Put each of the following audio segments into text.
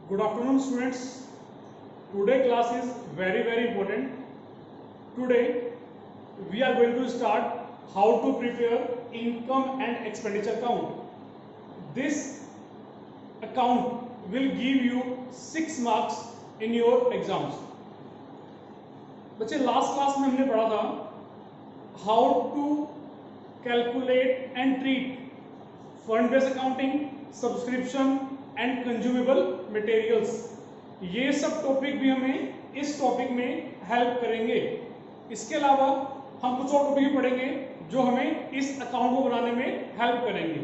Good afternoon, students. Today class is very important. Today we are going to start how to prepare income and expenditure account. This account will give you 6 marks in your exams. बच्चे last class में हमने पढ़ा था how to calculate and treat fund based accounting, subscription and consumable materials. ये सब topic भी हमें इस टॉपिक में हेल्प करेंगे। इसके अलावा हम कुछ और टॉपिक भी पढ़ेंगे जो हमें इस अकाउंट को बनाने में हेल्प करेंगे।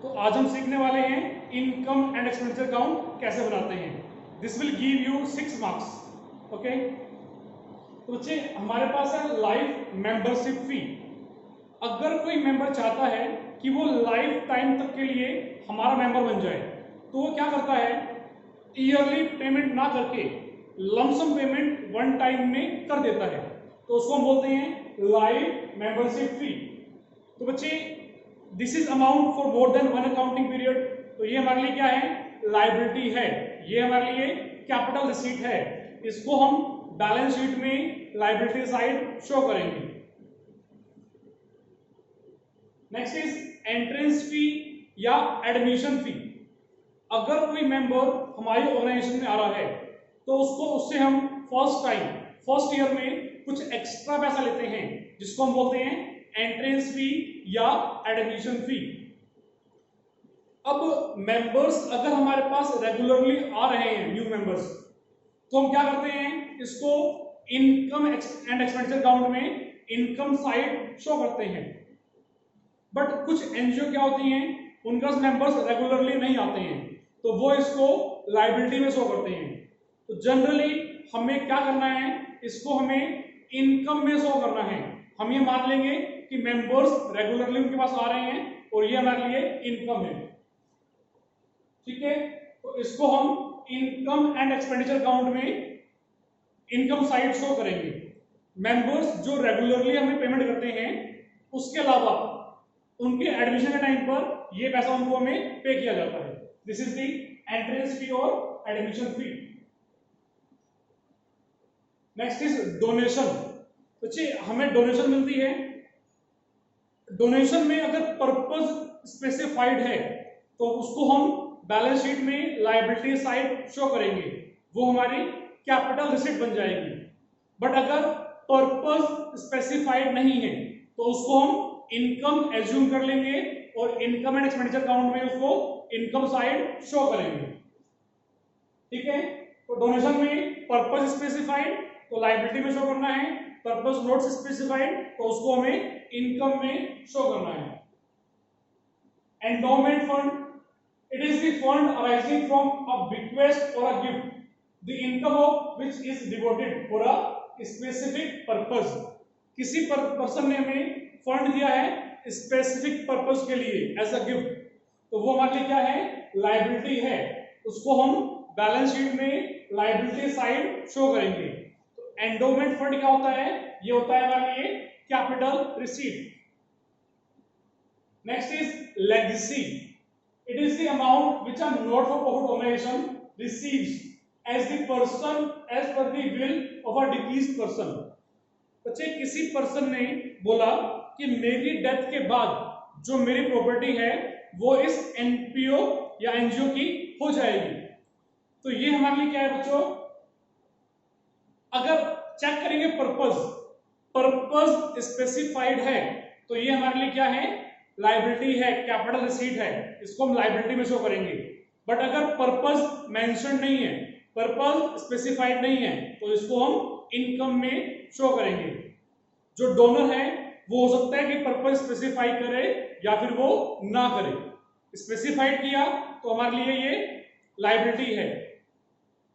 तो आज हम सीखने वाले हैं इनकम एंड एक्सपेंडिचर अकाउंट कैसे बनाते हैं। This will give you 6 marks. Okay, तो बच्चे हमारे पास है लाइफ मेंबरशिप फी। अगर कोई मेंबर चाहता है कि वो लाइफ टाइम तक के लिए हमारा मेंबर बन जाए तो वो क्या करता है, ईयरली पेमेंट ना करके लमसम पेमेंट वन टाइम में कर देता है, तो उसको हम बोलते हैं लाइफ मेंबरशिप फी। तो बच्चे this is amount for more than one accounting period. तो ये हमारे लिए क्या है, लायबिलिटी है। ये हमारे लिए कैपिटल रिसीट है। इसको हम बैलेंस शीट में लायबिलिटी साइड शो करेंगे। नेक्स्ट इज एंट्रेंस फी या एडमिशन फी। अगर कोई मेंबर हमारी ऑर्गेनाइजेशन में आ रहा है तो उससे हम फर्स्ट ईयर में कुछ एक्स्ट्रा पैसा लेते हैं जिसको हम बोलते हैं एंट्रेंस फी या एडमिशन फी। अब मेंबर्स अगर हमारे पास रेगुलरली आ रहे हैं, न्यू मेंबर्स, तो हम क्या करते हैं, इसको इनकम एंड एक्सपेंडिचर अकाउंट में इनकम साइड शो करते हैं। बट कुछ एनजीओ क्या होती हैं, उनका मेंबर्स रेगुलरली नहीं आते हैं तो वो इसको लायबिलिटी में शो करते हैं। तो जनरली हमें क्या करना है, इसको हमें इनकम में शो करना है। हम ये मान लेंगे कि मेंबर्स रेगुलरली उनके पास आ रहे हैं और ये हमारे लिए इनकम है। ठीक है, तो इसको हम इनकम एंड एक्सपेंडिचर अकाउंट में इनकम साइड शो करेंगे। मेंबर्स जो रेगुलरली हमें पेमेंट करते हैं, उसके अलावा उनके एडमिशन के टाइम पर ये पैसा उनको हमें पे किया जाता है। This is the entrance fee और admission fee. Next is donation. बच्चे हमें डोनेशन मिलती है। डोनेशन में अगर पर्पस स्पेसिफाइड है तो उसको हम बैलेंस शीट में लायबिलिटी साइड शो करेंगे, वो हमारी कैपिटल रिसीट बन जाएगी। बट अगर पर्पस स्पेसिफाइड नहीं है तो उसको हम इनकम एज्यूम कर लेंगे और इनकम एंड एक्सपेंडिचर अकाउंट में उसको इनकम साइड शो करेंगे। ठीक है, तो डोनेशन में पर्पस स्पेसिफाइड तो लायबिलिटी में शो करना है, पर्पस नॉट स्पेसिफाइड तो उसको हमें इनकम में शो करना है। Endowment fund, it is the fund arising from a bequest or a gift, the income of which is devoted for a specific purpose। किसी पर्सन ने हमें फंड दिया है स्पेसिफिक पर्पस के लिए एज अ गिफ्ट, तो वो हमारे लिए क्या है, लायबिलिटी है। उसको हम बैलेंस शीट में लायबिलिटी साइड शो करेंगे। तो एंडोमेंट फंड क्या होता है, ये होता है हमारे लिए capital receipt. Next is legacy. It is the amount which a not-for-profit organization receives as the person as per the will of a deceased person। बच्चे किसी पर्सन ने बोला कि मेरी डेथ के बाद जो मेरी प्रॉपर्टी है वो इस एनपीओ या एनजीओ की हो जाएगी। तो ये हमारे लिए क्या है बच्चों, अगर चेक करेंगे पर्पस स्पेसिफाइड है तो ये हमारे लिए क्या है, लायबिलिटी है, कैपिटल रिसीट है, इसको हम लायबिलिटी में शो करेंगे। बट अगर पर्पस मेंशन नहीं है, पर्पस स्पेसिफाइड नहीं है तो इसको हम इनकम में शो करेंगे। जो डोनर है वो हो सकता है कि पर्पस स्पेसिफाई करे या फिर वो ना करे। स्पेसिफाइड किया तो हमारे लिए ये लायबिलिटी है,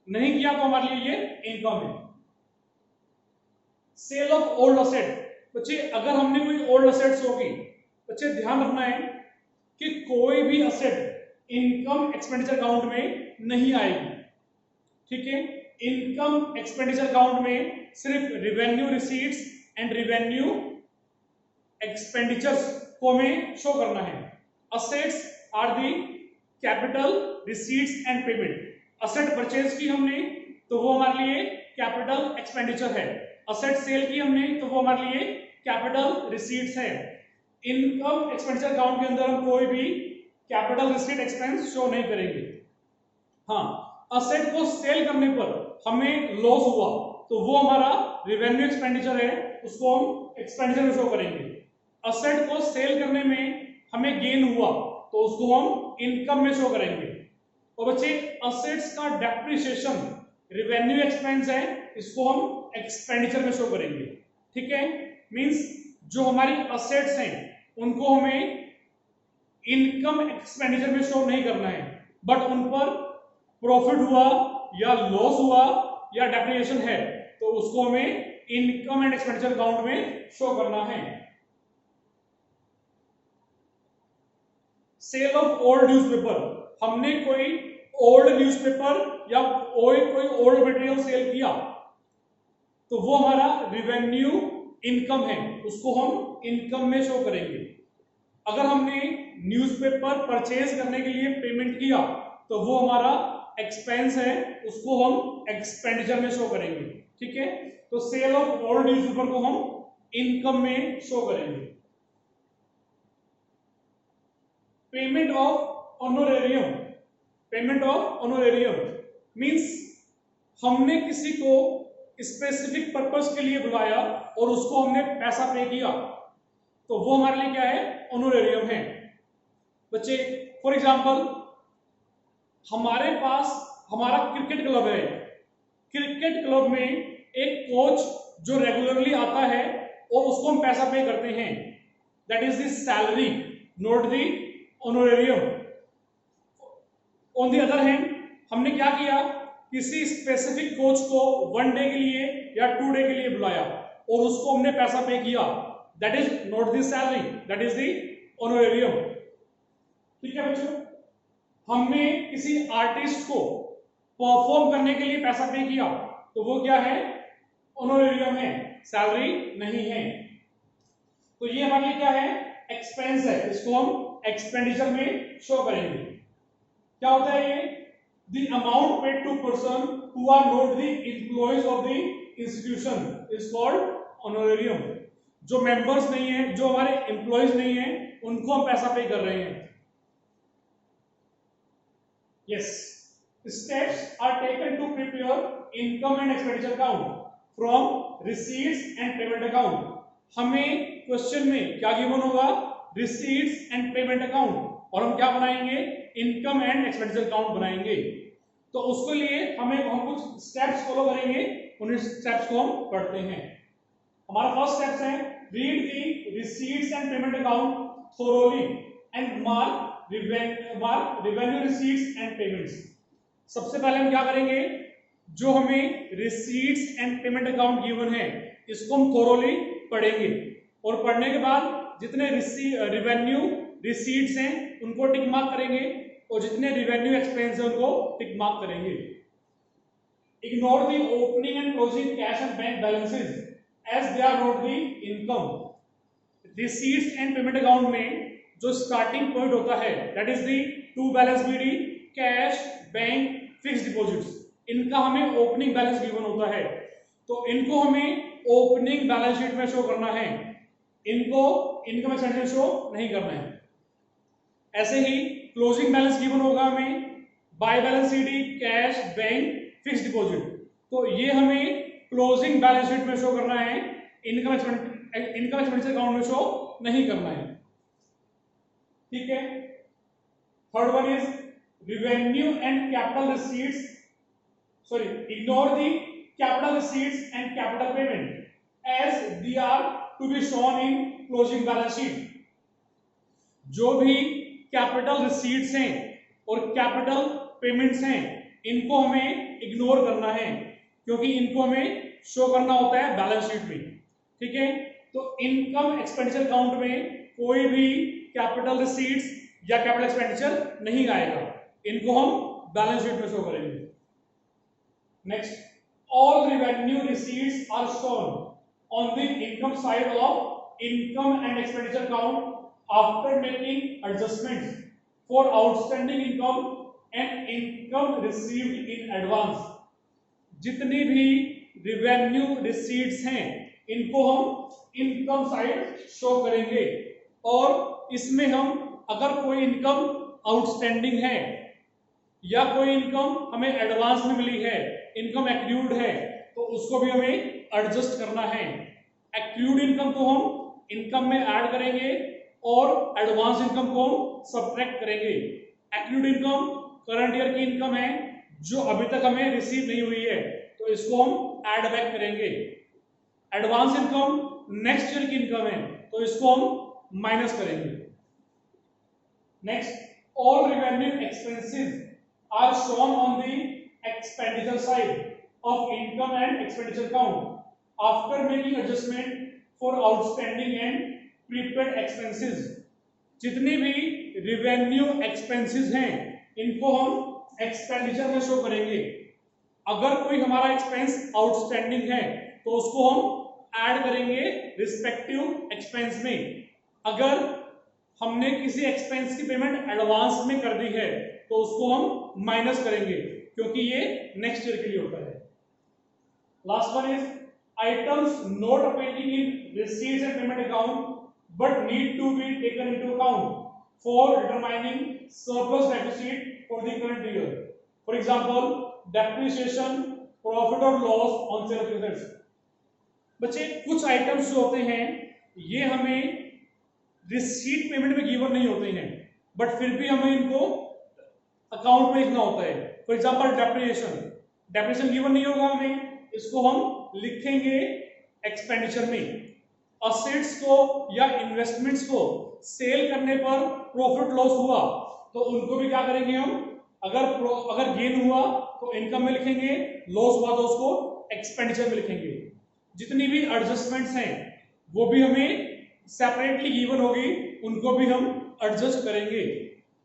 नहीं किया तो हमारे लिए ये इनकम है। Sale of old asset. बच्चे अगर हमने कोई ओल्ड असेट्स होगी, बच्चे ध्यान रखना है कि कोई भी असेट इनकम एक्सपेंडिचर अकाउंट में नहीं आएगी। ठीक है, इनकम एक्सपेंडिचर अकाउंट में सिर्फ revenue receipts and revenue expenditures को हमें शो करना है। Assets are the capital receipts and payment. Asset purchase की हमने तो वो हमारे लिए कैपिटल एक्सपेंडिचर है, असेट सेल की हमने तो वो हमारे लिए कैपिटल रिसीट्स है। इनकम एक्सपेंडिचर अकाउंट के अंदर हम कोई भी कैपिटल रिसीट एक्सपेंस शो नहीं करेंगे। हाँ, असेट को सेल करने पर हमें लॉस हुआ तो वो हमारा रिवेन्यू एक्सपेंडिचर है, उसको हम एक्सपेंडिचर में शो करेंगे। असेट को सेल करने में हमें गेन हुआ तो उसको हम इनकम में शो करेंगे। और बच्चे असेट्स का डेप्रिसिएशन रिवेन्यू एक्सपेंस है, इसको हम एक्सपेंडिचर में शो करेंगे। ठीक है, मींस जो हमारी असेट्स हैं उनको हमें इनकम एक्सपेंडिचर में शो नहीं करना है, बट उन पर प्रॉफिट हुआ या लॉस हुआ या डेप्रिसिएशन है तो उसको हमें इनकम एंड एक्सपेंडिचर अकाउंट में शो करना है। सेल ऑफ ओल्ड न्यूज़पेपर, हमने कोई ओल्ड न्यूज़पेपर या कोई ओल्ड मटेरियल सेल किया तो वो हमारा रिवेन्यू इनकम है, उसको हम इनकम में शो करेंगे। अगर हमने न्यूज़पेपर परचेज करने के लिए पेमेंट किया तो वो हमारा एक्सपेंस है, उसको हम एक्सपेंडिचर में शो करेंगे। ठीक है, तो सेल ऑफ ओल्ड न्यूज़पेपर को हम इनकम में शो करेंगे। Payment of honorarium, payment of honorarium means हमने किसी को स्पेसिफिक पर्पस के लिए बुलाया और उसको हमने पैसा पे किया तो वो हमारे लिए क्या है, ऑनोरेरियम है। बच्चे फॉर एग्जांपल हमारे पास हमारा क्रिकेट क्लब है, क्रिकेट क्लब में एक कोच जो रेगुलरली आता है और उसको हम पैसा पे करते हैं, that is the salary, not the honorarium. On the other hand हमने क्या किया, किसी स्पेसिफिक कोच को 1 डे के लिए या 2 डे के लिए बुलाया और उसको हमने पैसा पे किया, that is not the salary, that is the honorarium. ठीक है बच्चों, हमने किसी आर्टिस्ट को परफॉर्म करने के लिए पैसा पे किया तो वो क्या है, ऑनोरेरियम है, सैलरी नहीं है। तो ये हमारे लिए क्या है, एक्सपेंस है, इसको हम एक्सपेंडिचर में शो करेंगे। क्या होता है ये, the amount paid to person who are not the employees of the institution is called honorarium। जो मेंबर्स नहीं है, जो हमारे एम्प्लॉयज नहीं है, उनको हम पैसा पे कर रहे हैं। yes, steps are taken to prepare income and expenditure account from receipts and payment account। हमें क्वेश्चन में क्या गिवन होगा, रिसीट्स एंड पेमेंट अकाउंट, और हम क्या बनाएंगे, इनकम एंड एक्सपेंडिचर अकाउंट बनाएंगे। तो उसके लिए हम कुछ स्टेप्स फॉलो करेंगे, उन स्टेप्स को हम पढ़ते हैं। हमारा फर्स्ट स्टेप्स है, read the receipts and payment account thoroughly and mark revenue receipts and payments. सबसे पहले हम क्या करेंगे, जो हमें receipts and payment account given है इसको हम थोरोली पढ़ेंगे और पढ़ने के बाद जितने रिवेन्यू रिसीट्स हैं उनको टिक मार्क करेंगे और जितने रिवेन्यू एक्सपेंस है उनको टिक मार्क करेंगे। Ignore the opening and closing cash and bank balances as they are not the income. Receipts and payment account में जो स्टार्टिंग पॉइंट होता है that is the to balance BD, cash, bank, fixed deposits, इनका हमें opening balance given होता है तो इनको हमें ओपनिंग बैलेंस शीट में शो करना है, इनको इनकम एक्सपेंडिचर शो नहीं करना है। ऐसे ही क्लोजिंग बैलेंस गिवन होगा हमें, by balance CD, cash, bank, fixed deposit, तो ये हमें क्लोजिंग बैलेंस शीट में शो करना है, इनकम एक्सपेंडिचर अकाउंट में शो नहीं करना है। ठीक है, third one is revenue and capital receipts, sorry, ignore the capital receipts and capital payment as they are to be shown in closing balance sheet। जो भी कैपिटल रिसीट्स हैं और कैपिटल पेमेंट्स हैं इनको हमें इग्नोर करना है क्योंकि इनको हमें शो करना होता है बैलेंस शीट में। ठीक है, तो इनकम एक्सपेंडिचर अकाउंट में कोई भी कैपिटल रिसीट्स या कैपिटल एक्सपेंडिचर नहीं आएगा, इनको हम बैलेंस शीट में शो करेंगे। Next, all revenue receipts are shown on the income side of income and expenditure account after making adjustments for outstanding income and income received in advance. जितनी भी revenue receipts हैं इनको हम income side show करेंगे, और इसमें हम अगर कोई इनकम आउटस्टैंडिंग है या कोई इनकम हमें एडवांस में मिली है, इनकम एक्रूड है, तो उसको भी हमें एडजस्ट करना है। एक्रूड इनकम को हम इनकम में ऐड करेंगे और एडवांस इनकम को हम सब्ट्रैक्ट करेंगे। एक्रूड इनकम करंट ईयर की इनकम है जो अभी तक हमें रिसीव नहीं हुई है, तो इसको हम ऐड बैक करेंगे। एडवांस इनकम नेक्स्ट ईयर की इनकम है, तो इसको हम माइनस करेंगे। Next, all revenue expenses are shown on the expenditure side of income and expenditure account after making adjustment for outstanding and prepaid expenses। जितनी भी revenue expenses हैं इनको हम एक्सपेंडिचर में शो करेंगे। अगर कोई हमारा एक्सपेंस आउटस्टैंडिंग है तो उसको हम ऐड करेंगे रिस्पेक्टिव एक्सपेंस में। अगर हमने किसी एक्सपेंस की पेमेंट एडवांस में कर दी है तो उसको हम माइनस करेंगे, क्योंकि ये नेक्स्ट ईयर के लिए होता है। Last one is items not appearing in receipts and payment account but need to be taken into account for determining surplus deficit for the current year. For example, depreciation, profit or loss on sale of assets। बच्चे कुछ items जो होते हैं ये हमें receipt payment में given नहीं होते हैं, बट फिर भी हमें इनको अकाउंट में लिखना होता है। फॉर एग्जाम्पल डेप्रिसिएशन गिवन नहीं होगा हमें, इसको हम लिखेंगे एक्सपेंडिचर में। असेट्स को या इन्वेस्टमेंट्स को सेल करने पर प्रॉफिट लॉस हुआ तो उनको भी क्या करेंगे हम, अगर गेन हुआ तो इनकम में लिखेंगे, लॉस हुआ तो उसको एक्सपेंडिचर में लिखेंगे। जितनी भी एडजस्टमेंट्स हैं वो भी हमें सेपरेटली गिवन होगी, उनको भी हम एडजस्ट करेंगे।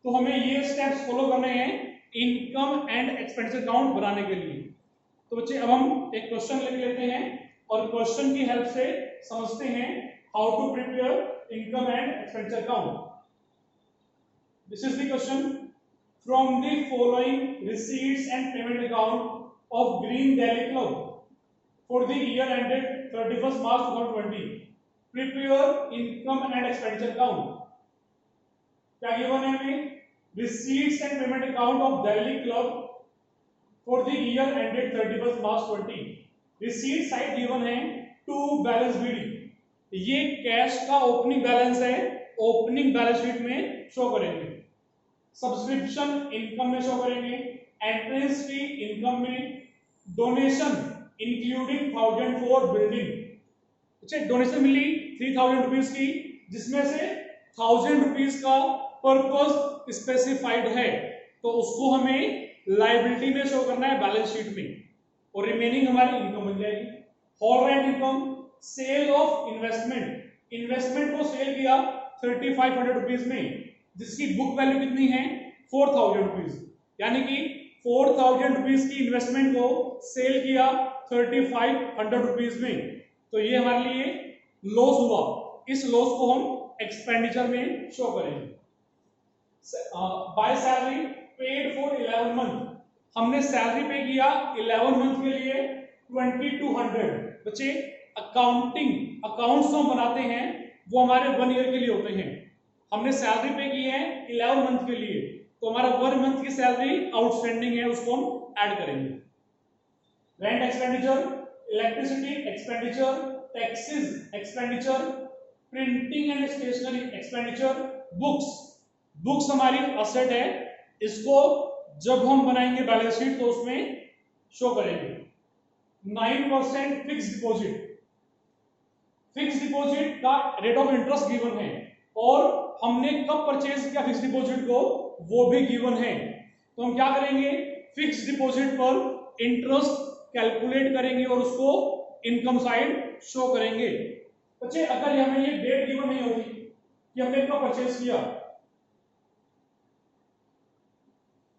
तो हमें ये स्टेप्स फॉलो करने हैं इनकम एंड एक्सपेंडिचर अकाउंट बनाने के लिए। तो बच्चे अब हम एक क्वेश्चन लिख लेते हैं और क्वेश्चन की हेल्प से समझते हैं how to prepare income and expenditure account. This is the question. From the following receipts and payment account of Green Delhi Club for the year ended 31 March 2020 prepare income and expenditure account. क्या given है हमें? Receipts and payment account of Delhi Club for the year ended 31st March 20। Receipt side given है to balance BD, ये cash का opening balance है, opening balance sheet में show करेंगे। Subscription income में शो करेंगे, एंट्रेंस फी इनकम में, donation including 1000 for building. अच्छा, डोनेशन मिली 3000 रुपीज की, जिसमें से 1000 रुपीज का पर्पस स्पेसिफाइड है, तो उसको हमें लायबिलिटी में शो करना है बैलेंस शीट में, और रिमेनिंग हमारी इनकम बन जाएगी। Hall rent income, sale of investment, investment को सेल किया 3500 रुपीज में, जिसकी बुक वैल्यू कितनी है 4000 रुपीज, यानी कि 4000 रुपीज की इन्वेस्टमेंट को सेल किया 3500 रुपीज में, तो ये हमारे लिए लॉस हुआ। इस लॉस को हम एक्सपेंडिचर में शो करेंगे। By salary paid for 11 month, हमने सैलरी पे किया 11 मंथ के लिए 2200। बच्चे अकाउंट्स जो हम बनाते हैं वो हमारे 1 ईयर के लिए होते हैं। हमने सैलरी पे की है 11 मंथ के लिए, तो हमारा 1 मंथ की सैलरी आउटस्टैंडिंग है, उसको हम ऐड करेंगे। Rent expenditure, electricity expenditure, taxes expenditure, printing and stationery expenditure, books हमारी असेट है, इसको जब हम बनाएंगे बैलेंस शीट तो उसमें शो करेंगे। 9% फिक्स डिपॉजिट का रेट ऑफ इंटरेस्ट गिवन है, और हमने कब परचेज किया फिक्स डिपॉजिट को वो भी गिवन है। तो हम क्या करेंगे, फिक्स डिपॉजिट पर इंटरेस्ट कैलकुलेट करेंगे और उसको इनकम साइड शो करेंगे। बच्चे अगर हमें ये डेट गिवन नहीं होती कि हमने कब परचेज किया,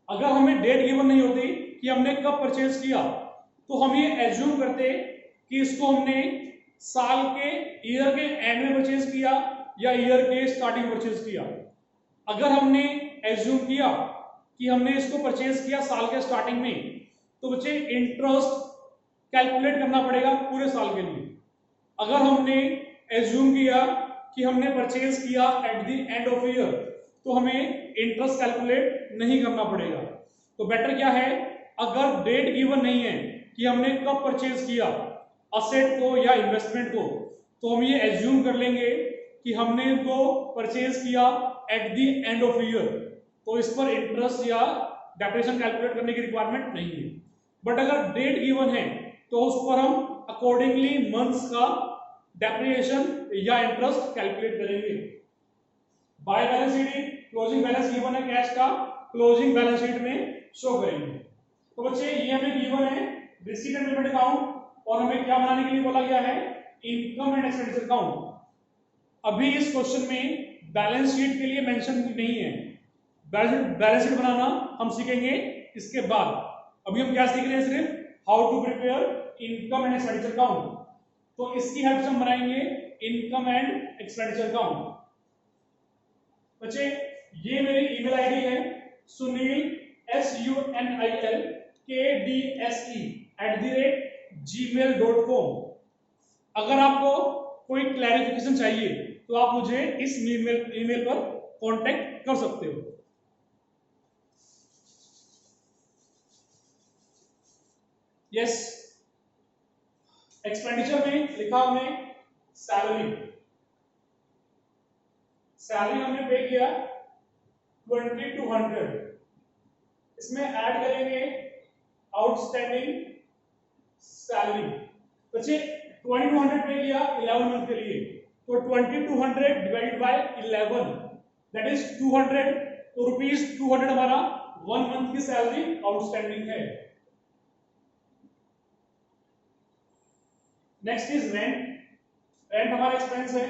अगर हमें डेट गिवन नहीं होती कि हमने कब परचेज किया, तो हम ये एज्यूम करते कि इसको हमने साल के ईयर के एंड में परचेज किया या ईयर के स्टार्टिंग परचेज किया। अगर हमने एज्यूम किया कि हमने इसको परचेज किया साल के स्टार्टिंग में, तो बच्चे इंटरेस्ट कैलकुलेट करना पड़ेगा पूरे साल के लिए। अगर हमने एज्यूम किया कि हमने परचेज किया at the end of year, तो हमें इंटरेस्ट कैलकुलेट नहीं करना पड़ेगा। तो बेटर क्या है, अगर डेट गिवन नहीं है कि हमने कब परचेज किया असेट को या इन्वेस्टमेंट को, तो हम ये एज्यूम कर लेंगे कि हमने तो परचेज किया at the end of year, तो इस पर इंटरेस्ट या डेप्रिसिएशन कैलकुलेट करने की रिक्वायरमेंट नहीं है। बट अगर डेट गिवन है तो उस पर हम अकॉर्डिंगली मंथ्स का डेप्रिसिएशन या इंटरेस्ट कैलकुलेट करेंगे। By balance sheet closing balance given है कैश का, क्लोजिंग बैलेंस शीट में शो करेंगे। तो बच्चे ये हमें गिवन है रिसीट एंड पेमेंट अकाउंट, और हमें क्या बनाने के लिए बोला गया है, इनकम एंड एक्सपेंडिचर अकाउंट। अभी इस क्वेश्चन में बैलेंस शीट के लिए मेंशन नहीं है, बैलेंस शीट बनाना हम सीखेंगे इसके बाद। अभी हम क्या सीख रहे हैं, सिर्फ how to prepare income and expenditure account. तो इसकी हेल्प से हम बनाएंगे इनकम एंड एक्सपेंडिचर अकाउंट। बच्चे ये मेरी ईमेल आईडी है sunil sunilkdse@gmail.com। अगर आपको कोई क्लैरिफिकेशन चाहिए तो आप मुझे इस ईमेल पर कांटेक्ट कर सकते हो। यस, एक्सपेंडिचर में लिखा हमने सैलरी। सैलरी हमने पे किया 2200, इसमें ऐड करेंगे आउटस्टैंडिंग सैलरी। बच्चे 2200 पे किया 11 मंथ के लिए, तो 2200 डिवाइडेड बाय 11 दैट इज 200, तो रुपीज 200 हमारा 1 मंथ की सैलरी आउटस्टैंडिंग है। Next is rent. रेंट हमारा एक्सपेंस है,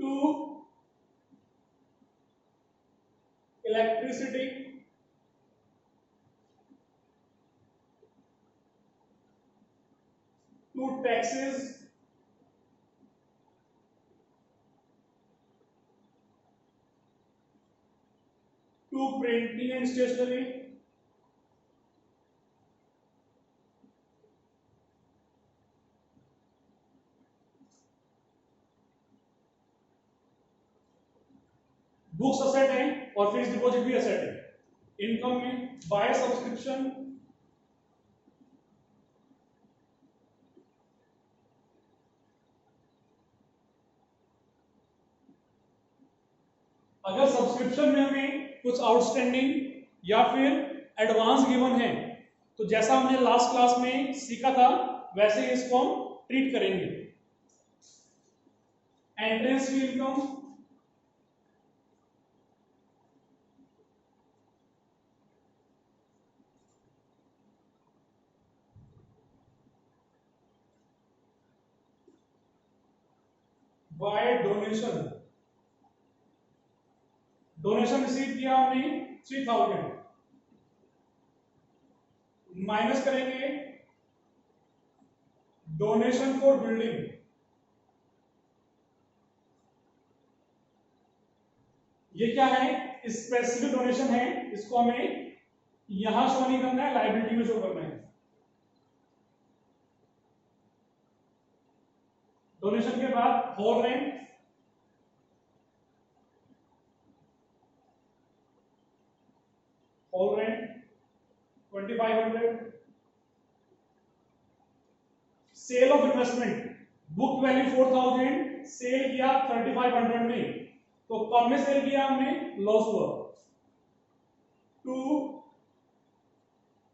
to electricity, to taxes, to printing and stationery, books asset है और फिक्स्ड डिपॉजिट भी असेट है। इनकम में बाय सब्सक्रिप्शन, अगर सब्सक्रिप्शन में हमें कुछ आउटस्टैंडिंग या फिर एडवांस गिवन है, तो जैसा हमने लास्ट क्लास में सीखा था वैसे ही इसको हम ट्रीट करेंगे। Entrance fee income, by donation, donation receive किया हमने 3000, माइनस करेंगे डोनेशन फॉर बिल्डिंग, ये क्या है, स्पेसिफिक डोनेशन है, इसको हमें यहां शो नहीं करना है, लायबिलिटी में शो करना है। डोनेशन के बाद hall rent, hall rent 2500, sale of investment, book value 4000, sell किया 3500 में, तो कम में सेल किया हमने, लॉस हुआ। To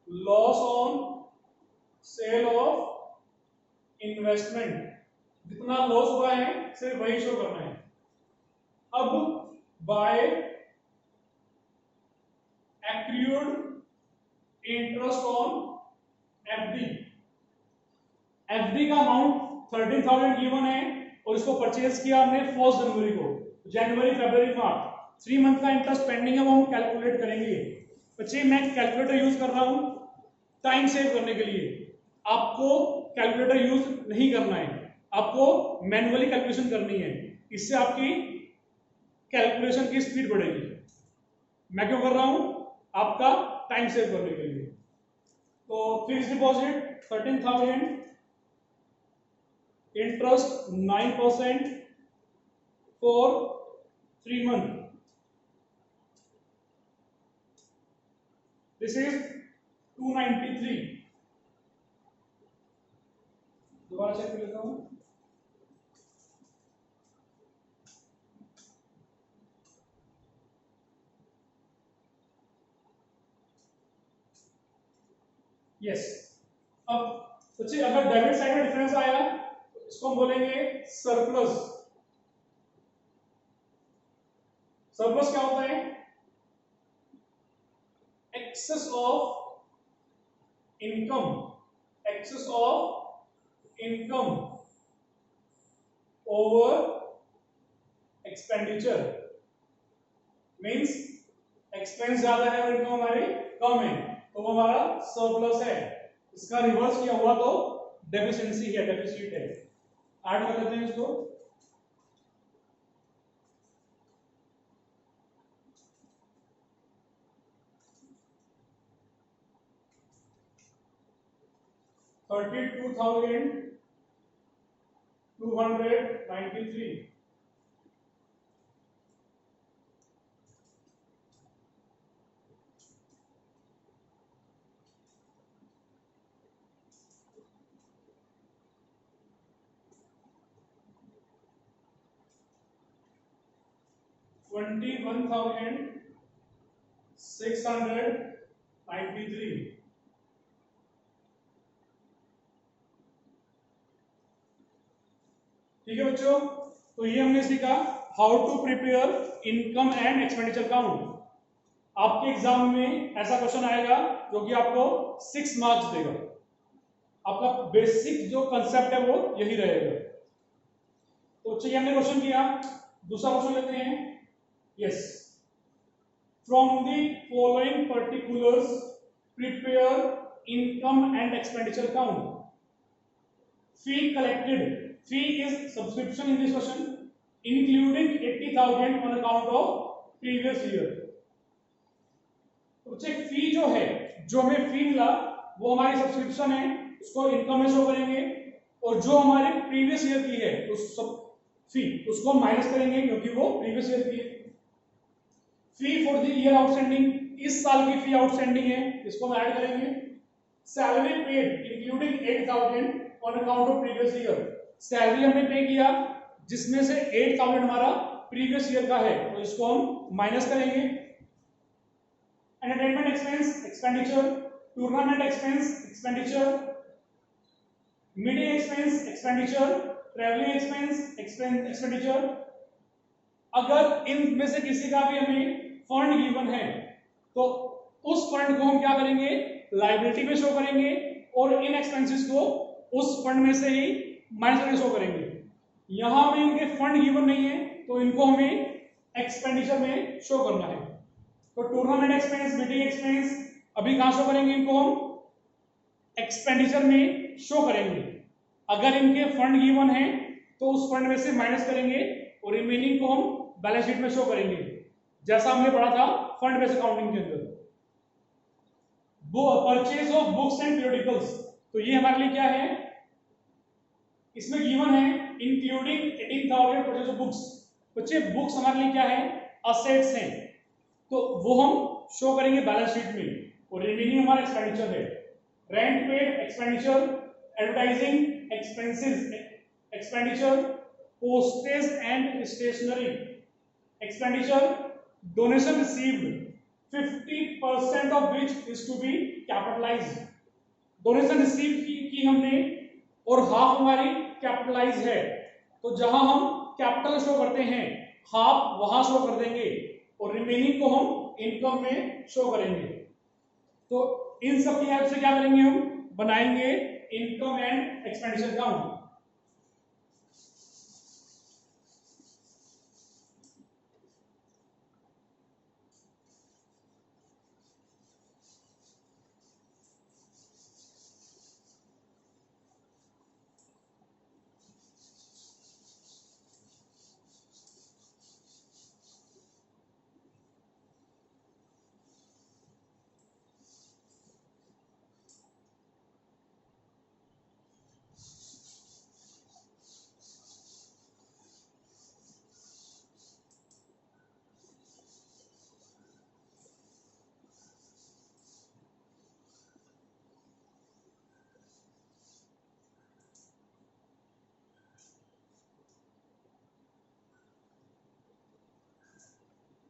loss on sale of investment, जितना लॉस हुआ है सिर्फ वही शो करना है। अब by accrued interest on FD, FD का अमाउंट 13,000 गिवन है और इसको परचेज किया हमने 1 जनवरी को, जनवरी फरवरी मार्च 3 मंथ का इंटरेस्ट पेंडिंग है, वो हम कैलकुलेट करेंगे। बच्चे मैं कैलकुलेटर यूज कर रहा हूं टाइम सेव करने के लिए, आपको कैलकुलेटर यूज नहीं करना है, आपको मैन्युअली कैलकुलेशन करनी है। इससे आपकी कैलकुलेशन की स्पीड बढ़ेगी। मैं क्यों कर रहा हूं? आपका टाइम सेव करने के लिए। तो fix deposit 13,000, interest 9% for 3 month, this is 293। दोबारा चेक कर लेता हूं। यस। अब सोचिए अगर डेबिट साइड में डिफरेंस आया तो इसको हम बोलेंगे सरप्लस। सरप्लस क्या होता है? Excess of income, excess of income over expenditure, means expense ज्यादा है और इनकम हमारी कम है, तो वो हमारा सरप्लस है। इसका रिवर्स किया हुआ तो डेफिशिएंसी है, डेफिसिट है। ऐड कर लेते हैं इसको। $32,293। $21,693। ठीक है बच्चों, तो ये हमने सीखा how to prepare income and expenditure account. आपके एग्जाम में ऐसा क्वेश्चन आएगा जो कि आपको 6 मार्क्स देगा। आपका बेसिक जो कंसेप्ट है वो यही रहेगा। तो चलिए हमने क्वेश्चन किया, दूसरा क्वेश्चन लेते हैं। Yes, from the following particulars prepare income and expenditure account. Fee collected, fee is subscription in this question, including 80,000 on account of previous year। तो चेक फी जो है, जो हमें फी मिला वो हमारी सब्सक्रिप्शन है, उसको इनकम में शो करेंगे, और जो हमारे प्रीवियस ईयर की है उस सब फी उसको माइनस करेंगे क्योंकि वो प्रीवियस ईयर की है। Fee for the year outstanding, इस साल की फी आउटस्टैंडिंग है, इसको हम ऐड करेंगे। Salary paid including 8,000 on account of previous year, salary हमने पे किया जिसमें से 8,000 हमारा प्रीवियस ईयर का है, तो इसको हम माइनस करेंगे। Entertainment expense expenditure, tournament expense expenditure, meeting expense expenditure, travelling expense expenditure. अगर इनमें से किसी का भी हमें फंड गिवन है तो उस फंड को हम क्या करेंगे, लायबिलिटी में शो करेंगे, और इन एक्सपेंसेस को उस फंड में से ही माइनस करके शो करेंगे। यहां में इनके फंड गिवन नहीं है तो इनको हमें एक्सपेंडिचर में शो करना है। तो टूर्नामेंट एक्सपेंस, मीटिंग एक्सपेंस अभी कहां शो करेंगे, इनको हम एक्सपेंडिचर में शो करेंगे। अगर इनके फंड गिवन है तो उस फंड में से माइनस करेंगे और रिमेनिंग को हम बैलेंस शीट में शो करेंगे, जैसा हमने पढ़ा था फंड बेस्ड अकाउंटिंग के अंदर। Purchase of books and periodicals, तो ये हमारे लिए क्या है, इसमें गिवन है इंक्लूडिंग 18,000 परचेज ऑफ बुक्स। बच्चे बुक्स हमारे लिए क्या है, असेट्स हैं, तो वो हम शो करेंगे बैलेंस शीट में, और रिमेनिंग हमारा एक्सपेंडिचर है। Rent paid expenditure, advertising expenses expenditure, postage and stationery expenditure, donation received 50% of which is to be capitalized. Donation receive की हमने और हाफ हमारी कैपिटलाइज है, तो जहां हम कैपिटल शो करते हैं हाफ वहां शो कर देंगे और रिमेनिंग को हम इनकम में शो करेंगे। तो इन सब की हेल्प से क्या करेंगे, हम बनाएंगे इनकम एंड एक्सपेंडिचर अकाउंट।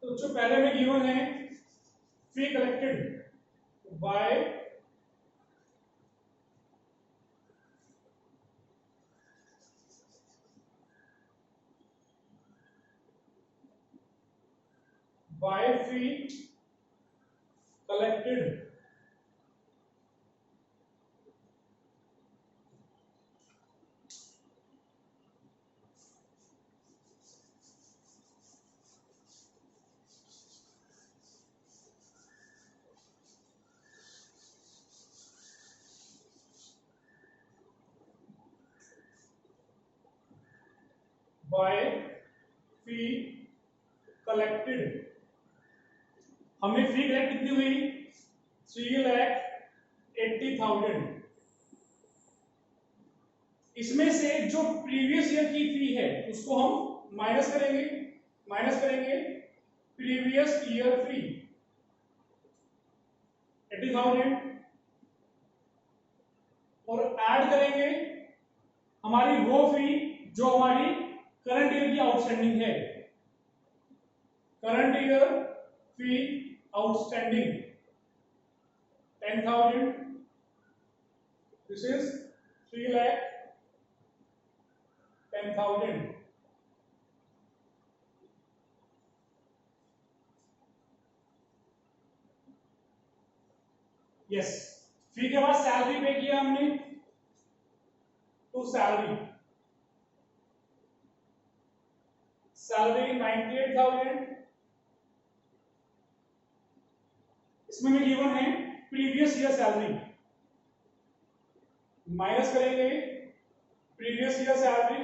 तो जो पहले में गिवन है fee collected by fee collected by fee collected. हमने फी कलेक्ट कितनी हुई 3,80,000। इसमें से जो प्रीवियस ईयर की फी है उसको हम माइनस करेंगे प्रीवियस ईयर फी 80,000 और ऐड करेंगे हमारी वो फी जो हमारी करंट ईयर की आउटस्टैंडिंग है। Current year fee outstanding 10,000, this is 3,10,000। Yes, fee के बाद सैलरी पे किया हमने, तो सैलरी 98,000। इसमें में गिवन है प्रीवियस ईयर सैलरी, माइनस करेंगे प्रीवियस ईयर सैलरी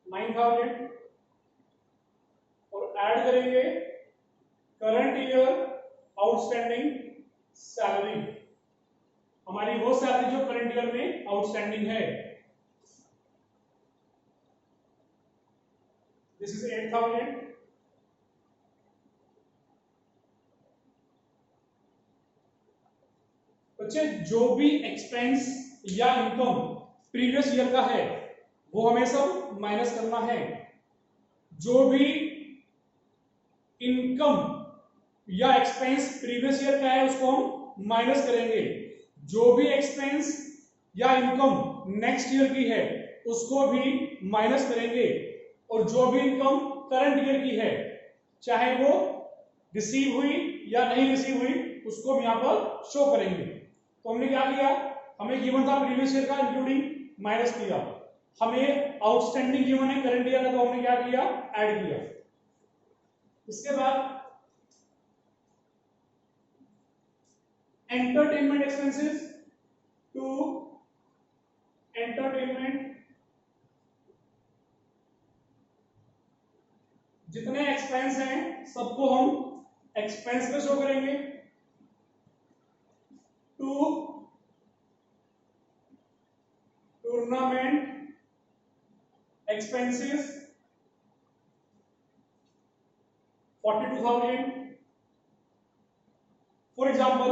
9,000 और ऐड करेंगे करंट ईयर आउटस्टैंडिंग सैलरी, हमारी वो सैलरी जो करंट ईयर में आउटस्टैंडिंग है, दिस इज 8,000। बच्चे जो भी एक्सपेंस या इनकम प्रीवियस ईयर का है वो हमें सब माइनस करना है। जो भी इनकम या एक्सपेंस प्रीवियस ईयर का है उसको हम माइनस करेंगे। जो भी एक्सपेंस या इनकम नेक्स्ट ईयर की है उसको भी माइनस करेंगे और जो भी इनकम करंट ईयर की है चाहे वो रिसीव हुई या नहीं रिसीव हुई उसको हम यहां पर शो करेंगे। तो हमने क्या किया, हमें गिवन था प्रीवियस ईयर का इंक्लूडिंग माइनस किया, हमें आउटस्टैंडिंग गिवन है करंट ईयर का तो हमने क्या किया ऐड किया। इसके बाद एंटरटेनमेंट एक्सपेंसेस टू एंटरटेनमेंट, जितने एक्सपेंस हैं सबको हम एक्सपेंस में शो करेंगे। To tournament expenses 42,000। For example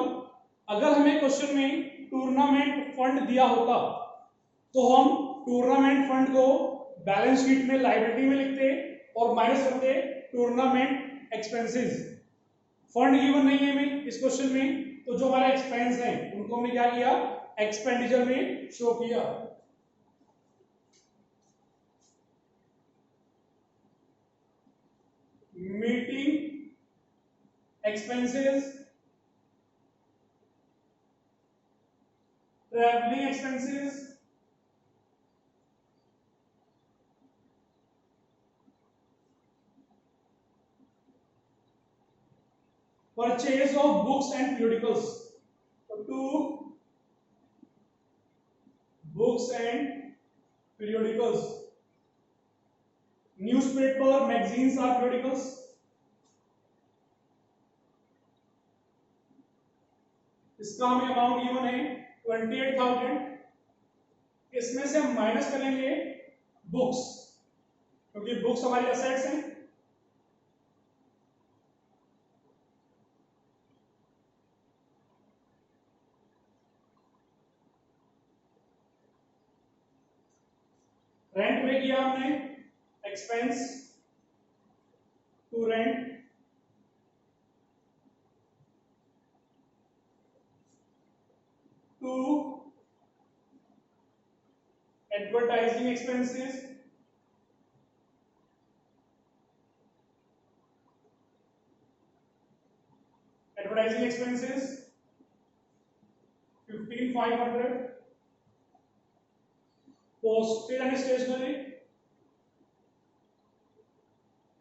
अगर हमें क्वेश्चन में टूर्नामेंट फंड दिया होता तो हम टूर्नामेंट फंड को बैलेंस शीट में लायबिलिटी में लिखते और माइनस करते टूर्नामेंट एक्सपेंसेस। फंड गिवन नहीं है हमें इस क्वेश्चन में, तो जो हमारा एक्सपेंस है उनको हमने क्या किया एक्सपेंडिचर में शो किया। Meeting expenses, travelling expenses, purchase of books and periodicals, to books and periodicals, newspaper magazines are periodicals। इसका हमें अमाउंट गिवन है 28,000। इसमें से हम माइनस करेंगे बुक्स क्योंकि बुक्स हमारी असेट्स हैं। रेंट पे किया हमने expense to rent, to advertising expenses, advertising expenses 15,500, postage and stationery,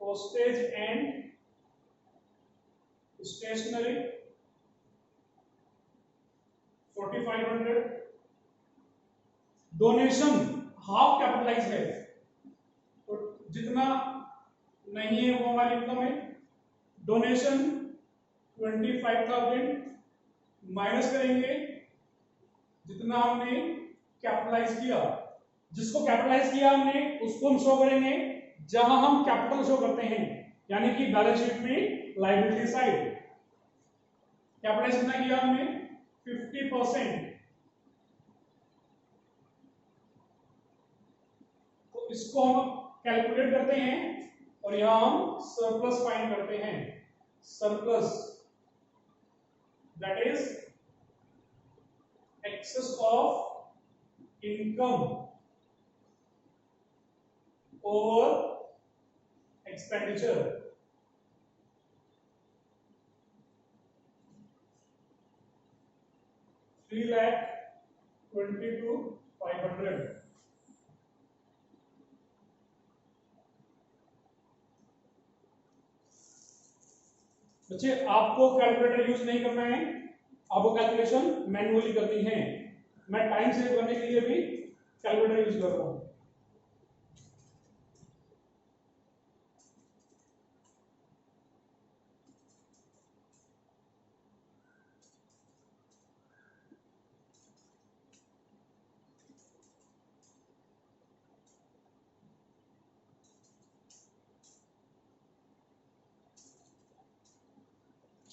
postage and stationery 4,500, donation half capitalize है तो जितना नहीं है वो हमारी इनकम है, डोनेशन 25,000 माइनस करेंगे जितना हमने कैपिटलाइज किया, जिसको कैपिटलाइज किया हमने उसको हम शो करेंगे जहां हम कैपिटल शो करते हैं, यानी कि बैलेंस शीट में लायबिलिटी साइड। कैपिटलाइज कितना किया हमने 50%, तो इसको हम कैलकुलेट करते हैं और यहां हम सरप्लस फाइंड करते हैं। Surplus that is excess of income over expenditure। $3,22,500। बच्चे आपको कैलकुलेटर यूज नहीं करना है, आपको कैलकुलेशन मैन्युअली करनी है। मैं टाइम सेव करने के लिए भी कैलकुलेटर यूज कर रहा हूं।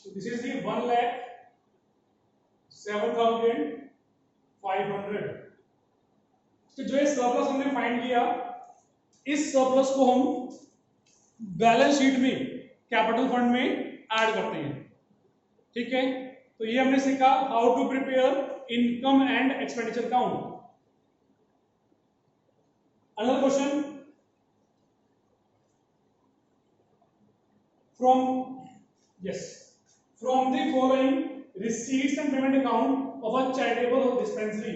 This is the 1,07,500। तो जो ये सरप्लस हमने फाइंड किया, इस सरप्लस को हम बैलेंस शीट में कैपिटल फंड में ऐड करते हैं। ठीक है, तो ये हमने सीखा how to prepare income and expenditure account. Another question from the following receipts and payment account of a charitable dispensary,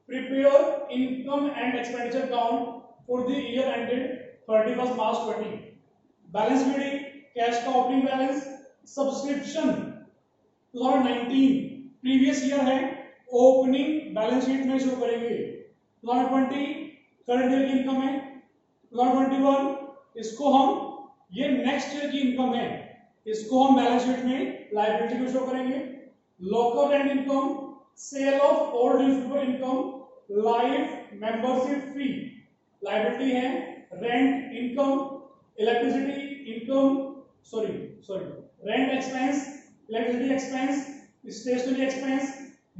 prepare income and expenditure account for the year ended 31st March 20। Balance sheet, cash का opening balance, subscription 2019 previous year है, opening balance sheet में show करेंगे। 2020 current year की income है, 2021 इसको हम, ये next year की इनकम है, इसको हम बैलेंस शीट में लायबिलिटी को शो करेंगे। Local rent income, sale of old newspaper income, life membership fee liability है, rent income, electricity income, rent expense, electricity expense, stationery expense,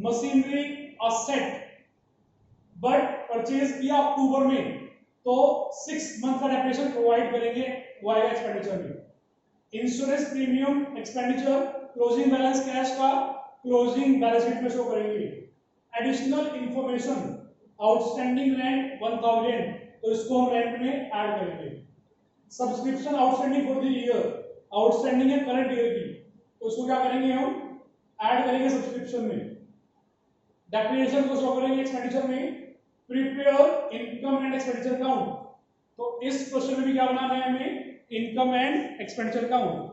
machinery asset. But purchase किया अक्टूबर में तो 6 मंथ का depreciation provide करेंगे via expenditure में। Insurance premium expenditure, closing balance cash का closing balance sheet में शो करेंगे। एडिशनल इंफॉर्मेशन, आउटस्टैंडिंग रेंट 1000, तो इसको हम रेंट में ऐड करेंगे। Subscription outstanding for the year, outstanding है करंट ईयर की, तो इसको क्या करेंगे हम ऐड करेंगे सब्सक्रिप्शन में। डेप्रिसिएशन को शो करेंगे एक्सपेंडिचर में। Prepare income and expenditure account, तो इस क्वेश्चन में भी क्या बनाना है हमें, income and expenditure account.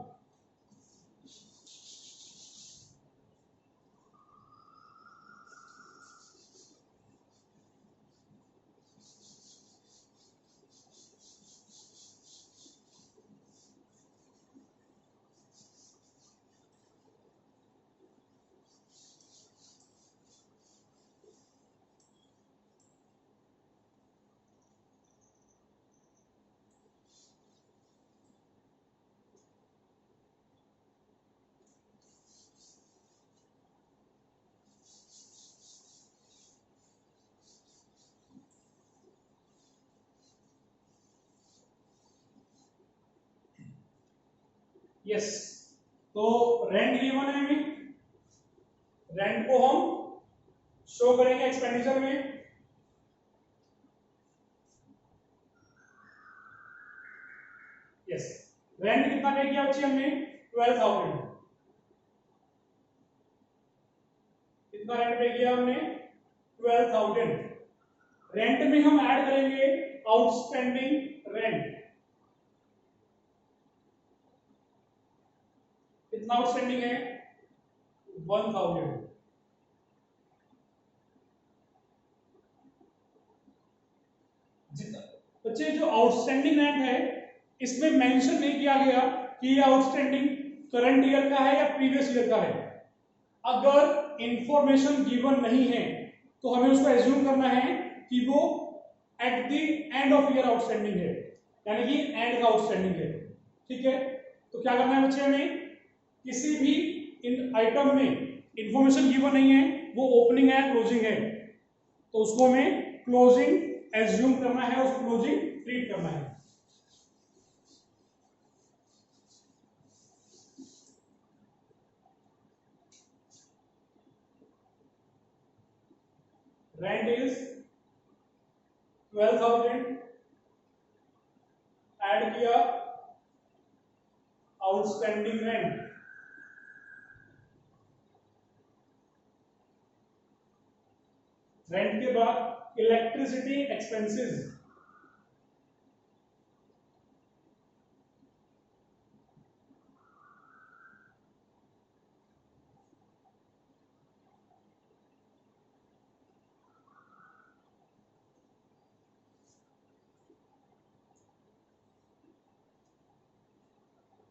Yes, तो रेंट गिवन है हमें, रेंट को हम शो करेंगे एक्सपेंडिचर में। यस, रेंट कितना पे किया बच्चे हमने? 12,000। कितना रेंट पे किया हमने? 12,000। रेंट में हम ऐड करेंगे आउटस्टैंडिंग रेंट। कितना आउटस्टैंडिंग है? 1,000। बच्चे जो आउटस्टैंडिंग रेंट है इसमें मेंशन नहीं किया गया कि ये आउटस्टैंडिंग करंट ईयर का है या प्रीवियस ईयर का है। अगर इंफॉर्मेशन गिवन नहीं है तो हमें उसको एज्यूम करना है कि वो at the end of year outstanding है, यानी कि एंड का आउटस्टैंडिंग है। ठीक है, तो क्या करना है बच्चे, हमें किसी भी इन आइटम में इंफॉर्मेशन गिवन नहीं है, वो ओपनिंग है क्लोजिंग है, तो उसको हमें क्लोजिंग एज्यूम करना है, उसको क्लोजिंग ट्रीट करना है। रेंट इज 12,000, ऐड किया आउटस्टैंडिंग रेंट, रेंट के बाद electricity expenses,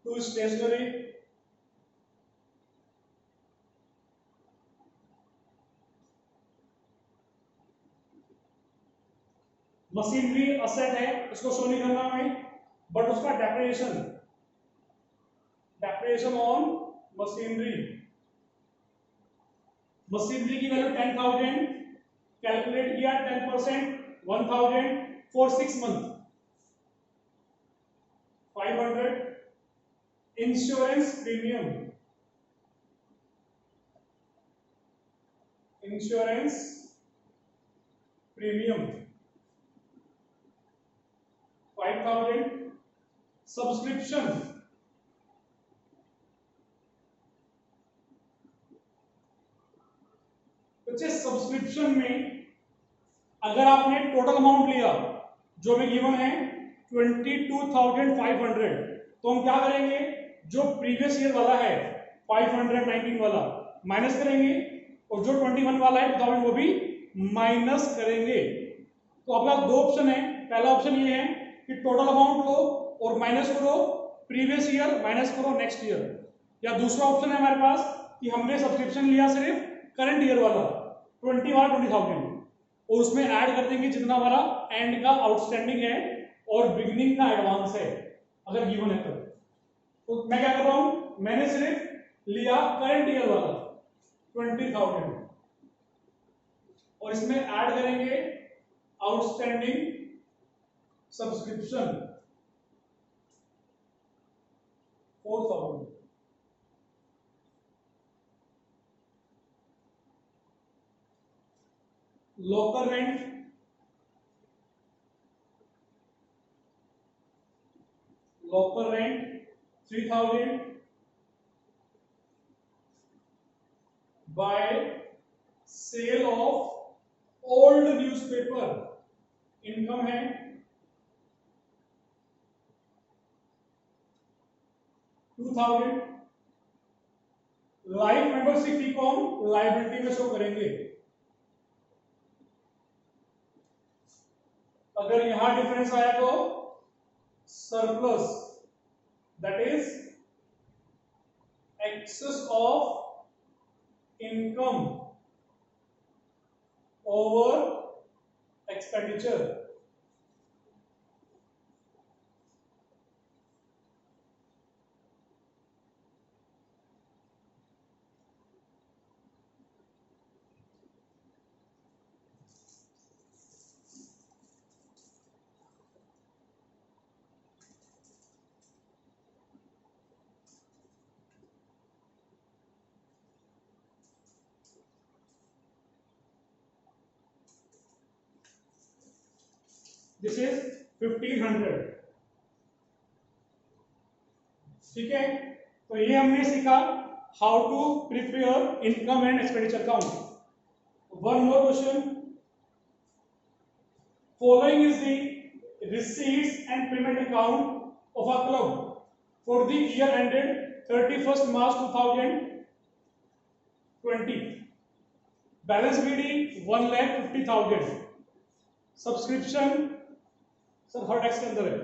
to stationery, machinery asset है, इसको शो नहीं करना हमें, बट उसका डेप्रिसिएशन ऑन मशीनरी। मशीनरी की वैल्यू 10,000, कैलकुलेट किया 10%, 1,000 for 6 month, 500। Insurance premium, insurance premium 5,000। Subscription, बच्चे सब्सक्रिप्शन में अगर आपने टोटल अमाउंट लिया जो भी गिवन है 22,500, तो हम क्या करेंगे, जो प्रीवियस ईयर वाला है 519 वाला माइनस करेंगे, और जो 21 वाला है 2000 वो भी माइनस करेंगे। तो आपके पास दो ऑप्शन है, पहला ऑप्शन ये है कि टोटल अमाउंट लो और माइनस करो प्रीवियस ईयर, माइनस करो नेक्स्ट ईयर, या दूसरा ऑप्शन है हमारे पास कि हमने सब्सक्रिप्शन लिया सिर्फ करंट ईयर वाला 20,000 और उसमें ऐड कर देंगे जितना हमारा एंड का आउटस्टैंडिंग है और बिगनिंग का एडवांस है अगर गिवन है तो मैं क्या कर रहा हूं, मैंने सिर्फ लिया करंट ईयर वाला 20,000 और इसमें ऐड करेंगे outstanding subscription 4,000। Local rent, local rent 3,000 by sale of old newspaper, income है 2,000। लाइफ मेंबरशिप फी को हम लायबिलिटी में शो करेंगे। अगर यहां डिफरेंस आया तो surplus, that is excess of income over expenditure. This is 1500। ठीक है, तो ये हमने सीखा how to prepare income and expenditure account. One more question, following is the receipts and payment account of a club for the year ended 31st March 2020। Balance BD 1,50,000। Subscription, sir हर tax के अंदर है,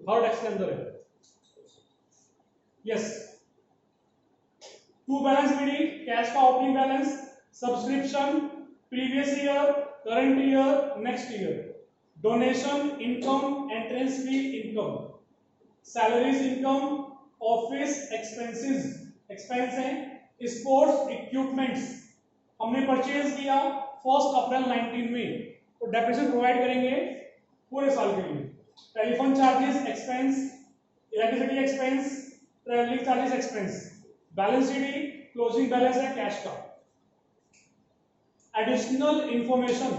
हर tax के अंदर है, yes. To balance BD, cash का opening balance, subscription, previous year, current year, next year, donation, income, entrance fee, income, salaries income, office expenses, expense है, स्पोर्ट्स इक्विपमेंट्स हमने परचेज किया 1 अप्रैल 19 में, तो डेप्रिसिएशन प्रोवाइड करेंगे पूरे साल के लिए। Telephone charges expense, electricity expense, travelling charges expense, balance sheet closing balance है कैश का। Additional information,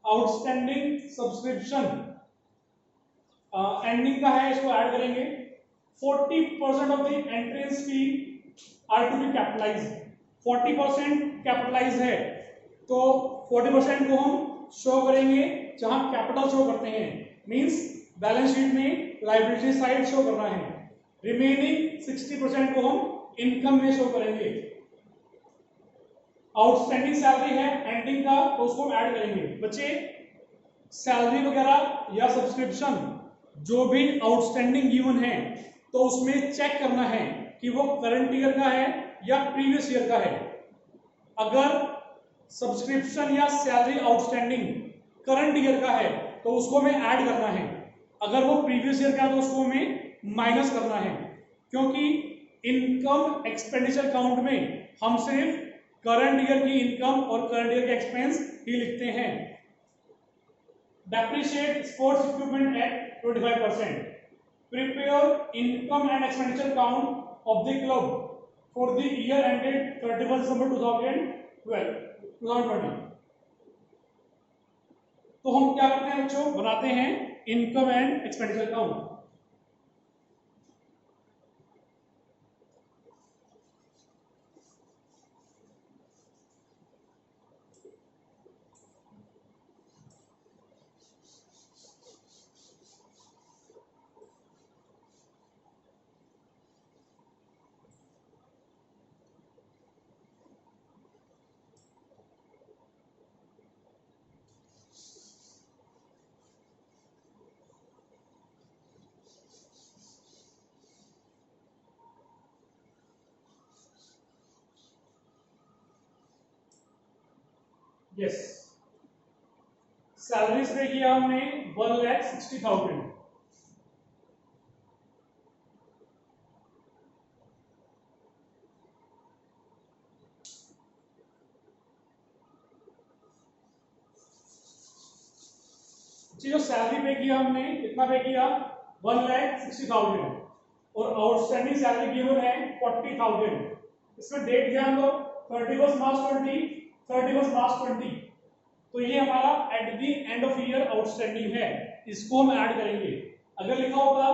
outstanding subscription ending का है, इसको ऐड करेंगे। 40% of the entrance fee are to be capitalize, 40% capitalize है, तो 40% को हम शो करेंगे जहां कैपिटल शो करते हैं, मींस बैलेंस शीट में लायबिलिटी साइड शो करना है। रिमेनिंग 60% को हम इनकम में शो करेंगे। आउटस्टैंडिंग सैलरी है एंडिंग का, तो उसको हम ऐड करेंगे। बच्चे सैलरी वगैरह या सब्सक्रिप्शन जो भी आउटस्टैंडिंग गिवन है, तो उसमें चेक करना है कि वो करंट ईयर का है या प्रीवियस ईयर का है। अगर सब्सक्रिप्शन या सैलरी आउटस्टैंडिंग करंट ईयर का है तो उसको हमें ऐड करना है, अगर वो प्रीवियस ईयर का है तो उसको हमें माइनस करना है, क्योंकि इनकम एक्सपेंडिचर अकाउंट में हम सिर्फ करंट ईयर की इनकम और करंट ईयर के एक्सपेंस ही लिखते हैं। Depreciate sports equipment at 25%। Prepare income and expenditure account of the club for the year ended 31 दिसंबर 2020। तो हम क्या करते हैं बच्चों, बनाते हैं income and expenditure account. Yes, salaries पे किया हमने 1,60,000। जो सैलरी पे किया हमने कितना पे किया 1,60,000 और आउटस्टैंडिंग सैलरी गिवन है 40,000। इसमें डेट ध्यान दो 31 मार्च 20, 31 मार्च 20, तो ये हमारा at the end of year outstanding है, इसको हम ऐड करेंगे। अगर लिखा होता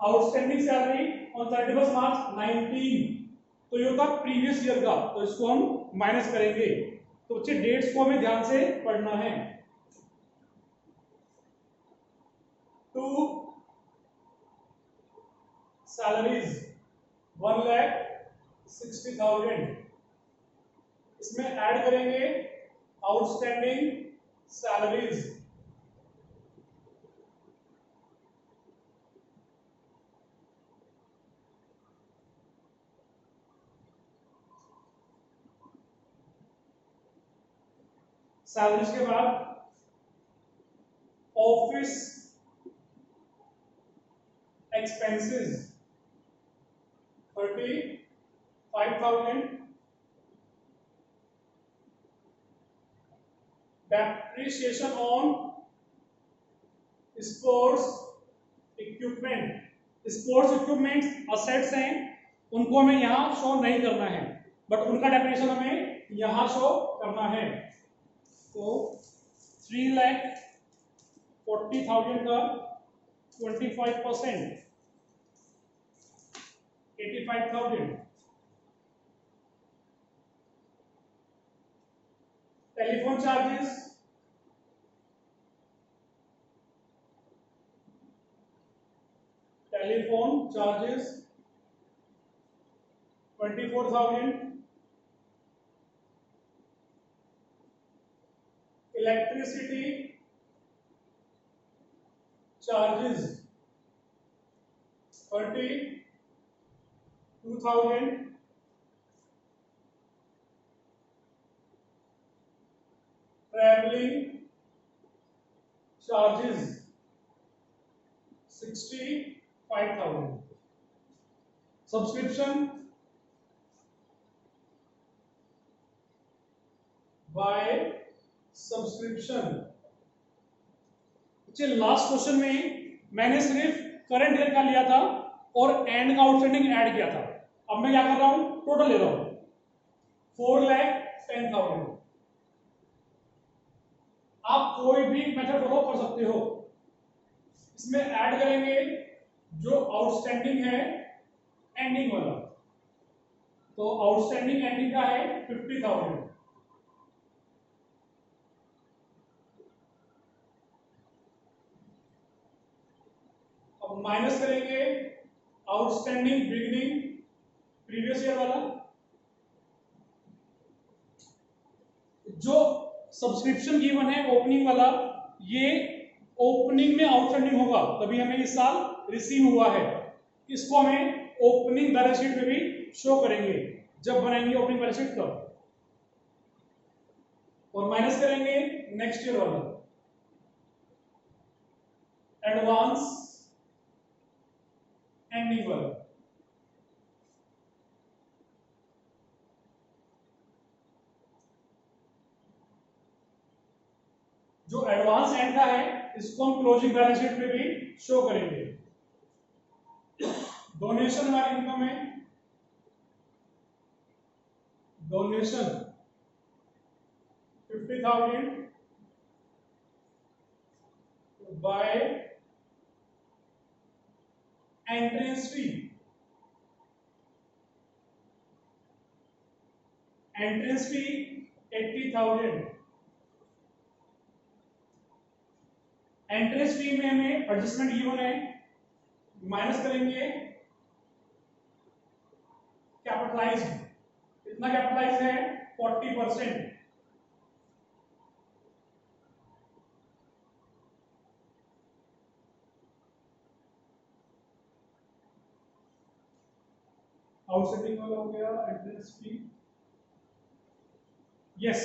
आउटस्टैंडिंग सैलरी ऑन 31 मार्च 19, तो ये होता प्रीवियस ईयर का, तो इसको हम माइनस करेंगे। तो बच्चे डेट्स को हमें ध्यान से पढ़ना है। टू सैलरीज 1,60,000, इसमें ऐड करेंगे आउटस्टैंडिंग सैलरीज। सैलरीज के बाद office expenses 35,000। Depreciation on sports equipment, sports equipment assets हैं, उनको हमें यहां शो नहीं करना है, बट उनका डेप्रिसिएशन हमें यहां शो करना है। तो 40,000 का 25%, 85,000। Telephone charges, telephone charges 24,000। Electricity charges 32,000। Travelling charges 65,000। Subscription by subscription. चलिए लास्ट क्वेश्चन में मैंने सिर्फ करंट ईयर का लिया था और एंड का आउटस्टैंडिंग ऐड किया था। अब मैं क्या कर रहा हूं, टोटल ले रहा हूं 4,10,000। आप कोई भी मेथड फॉलो कर सकते हो। इसमें ऐड करेंगे जो आउटस्टैंडिंग है एंडिंग वाला, तो आउटस्टैंडिंग एंडिंग का है 50,000। अब माइनस करेंगे आउटस्टैंडिंग बिगिनिंग प्रीवियस ईयर वाला, जो सब्सक्रिप्शन गिवन है ओपनिंग वाला, ये ओपनिंग में आउटस्टैंडिंग होगा तभी हमें इस साल रिसीव हुआ है। इसको हमें ओपनिंग बैलेंस शीट में भी शो करेंगे जब बनाएंगे ओपनिंग बैलेंस शीट तब। और माइनस करेंगे नेक्स्ट ईयर वाला एडवांस एंडिंग वाला। जो एडवांस एंड का है इसको हम क्लोजिंग बैलेंस शीट में भी शो करेंगे। डोनेशन हमारी इनकम है, donation 50,000 bye entrance fee, entrance fee 80,000। Entrance fee में हमें एडजस्टमेंट गिवन है, माइनस करेंगे कैपिटलाइज्ड। कितना कैपिटलाइज है 40%। आउटस्टैंडिंग वाला हो गया एंट्रेंस फी। यस,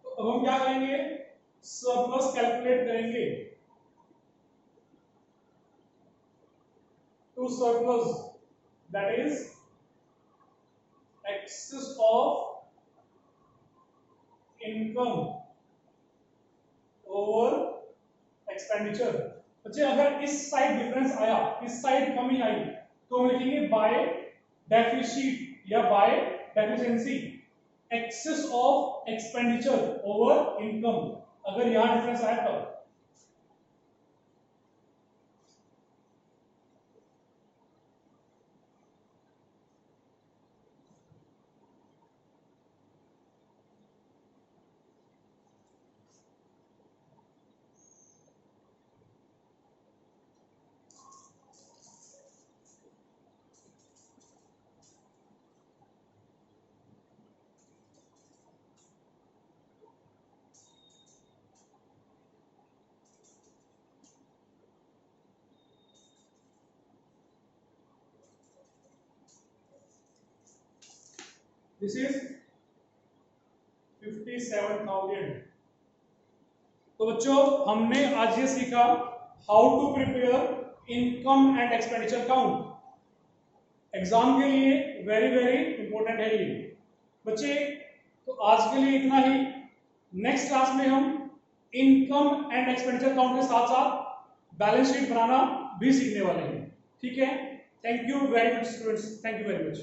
तो अब हम क्या करेंगे, सरप्लस कैलकुलेट करेंगे। To surplus that is excess of income over expenditure. बच्चे अगर इस साइड डिफरेंस आया, इस साइड कमी आई, तो हम लिखेंगे बाय डेफिसिट या by deficiency, excess of expenditure over income. अगर यहां डिफरेंस आया तब। This is 57,000। तो बच्चों हमने आज ये सीखा how to prepare income and expenditure account. Exam के लिए वेरी वेरी इंपॉर्टेंट है ये बच्चे। तो आज के लिए इतना ही। नेक्स्ट क्लास में हम इनकम एंड एक्सपेंडिचर अकाउंट के साथ साथ बैलेंस शीट बनाना भी सीखने वाले हैं। ठीक है, thank you very much students, thank you very much.